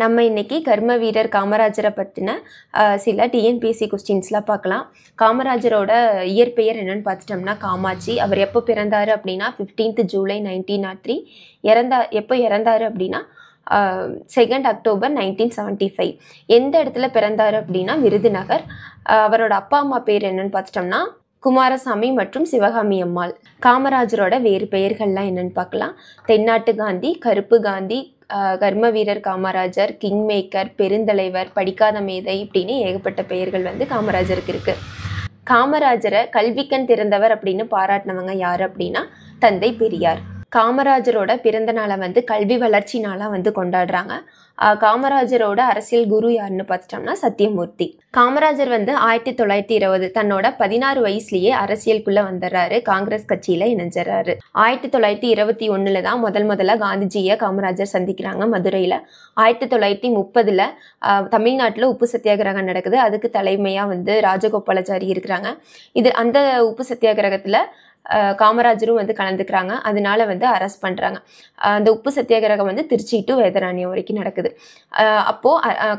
நம்ம இன்னைக்கு கர்ம வீரர் காமராஜரை பற்றின சில டிஎன்பிஎஸ்சி கொஸ்டின்ஸ்லாம் பார்க்கலாம். காமராஜரோட இயற்பெயர் என்னன்னு பார்த்துட்டோம்னா காமாட்சி. அவர் எப்போ பிறந்தார் அப்படின்னா 15th July 1903. எப்போ இறந்தார் அப்படின்னா 2nd October 1975. எந்த இடத்துல பிறந்தார் அப்படின்னா விருதுநகர். அவரோட அப்பா அம்மா பேர் என்னன்னு பார்த்துட்டோம்னா குமாரசாமி மற்றும் சிவகாமி அம்மாள். காமராஜரோட வேறு பெயர்கள்லாம் என்னன்னு பார்க்கலாம். தென்னாட்டு காந்தி, கருப்பு காந்தி, கர்ம வீரர் காமராஜர், கிங் மேக்கர், பெருந்தலைவர், படிக்காத மேதை இப்படின்னு ஏகப்பட்ட பெயர்கள் காமராஜருக்கு இருக்கு. காமராஜரை கல்விக்கண் திறந்தவர் அப்படின்னு பாராட்டினவங்க யார் அப்படின்னா தந்தை பெரியார். காமராஜரோட பிறந்த நாளை கல்வி வளர்ச்சி நாளாக கொண்டாடுறாங்க. காமராஜரோட அரசியல் குரு யாருன்னு பார்த்துட்டோம்னா சத்தியமூர்த்தி. காமராஜர் 1920 தன்னோட 16 வயசுலயே அரசியலுக்குள்ள வந்துடுறாரு. காங்கிரஸ் கட்சியில இணைஞ்சிடறாரு. 1921 தான் முதல்ல காந்திஜியை காமராஜர் சந்திக்கிறாங்க மதுரையில. 1930 தமிழ்நாட்டில் உப்பு சத்தியாகிரகம் நடக்குது. அதுக்கு தலைமையா ராஜகோபாலாச்சாரி இருக்கிறாங்க. அந்த உப்பு சத்தியாகிரகத்துல காமராஜரும் கலந்துக்கிறாங்க. அதனால அரெஸ்ட் பண்றாங்க. அந்த உப்பு சத்தியாகிரகம் திருச்சி டு வேதராணியம் வரைக்கும் நடக்குது. அப்போ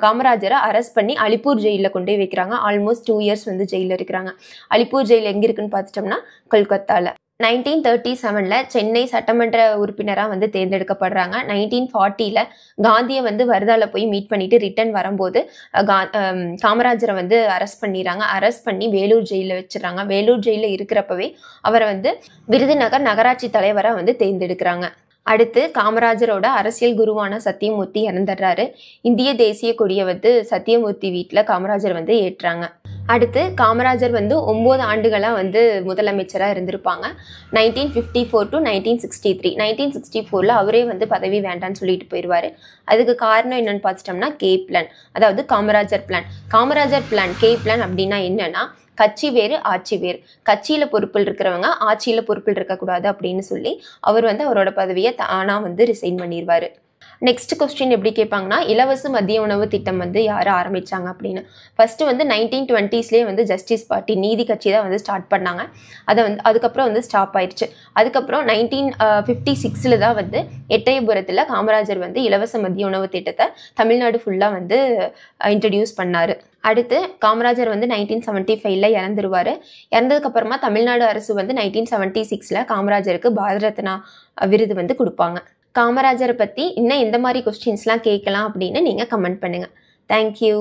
காமராஜரை அரெஸ்ட் பண்ணி அலிப்பூர் ஜெயிலில் கொண்டு போய் வைக்கிறாங்க. ஆல்மோஸ்ட் 2 years ஜெயிலில் இருக்கிறாங்க. அலிப்பூர் ஜெயில் எங்க இருக்குன்னு பார்த்துட்டோம்னா கொல்கத்தால. 1937 சென்னை சட்டமன்ற உறுப்பினராக தேர்ந்தெடுக்கப்படுறாங்க. 1940 காந்தியை வர்தால போய் மீட் பண்ணிட்டு ரிட்டர்ன் வரும்போது காமராஜரை அரெஸ்ட் பண்ணிடுறாங்க. அரெஸ்ட் பண்ணி வேலூர் ஜெயிலில் வச்சிடறாங்க. வேலூர் ஜெயிலில் இருக்கிறப்பவே அவரை விருதுநகர் நகராட்சி தலைவராக தேர்ந்தெடுக்கிறாங்க. அடுத்து காமராஜரோட அரசியல் குருவான சத்தியமூர்த்தி இறந்துடுறாரு. இந்திய தேசிய கொடியை சத்தியமூர்த்தி வீட்டில் காமராஜர் ஏற்றாங்க. அடுத்து காமராஜர் 9 ஆண்டுகளாக முதலமைச்சராக இருந்திருப்பாங்க. 1954 to 1963. 1964 அவரே பதவி வேண்டான்னு சொல்லிட்டு போயிடுவார். அதுக்கு காரணம் என்னன்னு பார்த்துட்டோம்னா கே பிளான், அதாவது Kamarajar plan. Kamarajar plan K plan அப்படின்னா என்னன்னா கட்சி வேறு ஆட்சி வேறு. கட்சியில பொறுப்பில் இருக்கிறவங்க ஆட்சியில பொறுப்பில் இருக்கக்கூடாது அப்படின்னு சொல்லி அவர் அவரோட பதவியை தானா ரிசைன் பண்ணிடுவாரு. நெக்ஸ்ட் கொஸ்டின் எப்படி கேட்பாங்கன்னா இலவச மதிய உணவு திட்டம் யார் ஆரம்பிச்சாங்க அப்படின்னு. ஃபர்ஸ்ட் 1920s ஜஸ்டிஸ் பார்ட்டி நீதி கட்சி தான் ஸ்டார்ட் பண்ணாங்க. அதை அதுக்கப்புறம் ஸ்டாப் ஆயிடுச்சு. அதுக்கப்புறம் 1956 தான் எட்டயபுரத்தில் காமராஜர் இலவச மதிய உணவு திட்டத்தை தமிழ்நாடு ஃபுல்லாக இன்ட்ரடியூஸ் பண்ணாரு. அடுத்து காமராஜர் 1975 இறந்துருவார். இறந்ததுக்கப்புறமா தமிழ்நாடு அரசு 1976 காமராஜருக்கு பாரத ரத்னா விருது கொடுப்பாங்க. காமராஜரை பற்றி இன்னும் எந்த மாதிரி கொஸ்டின்ஸ்லாம் கேட்கலாம் அப்படின்னு நீங்கள் கமெண்ட் பண்ணுங்கள். தேங்க்யூ.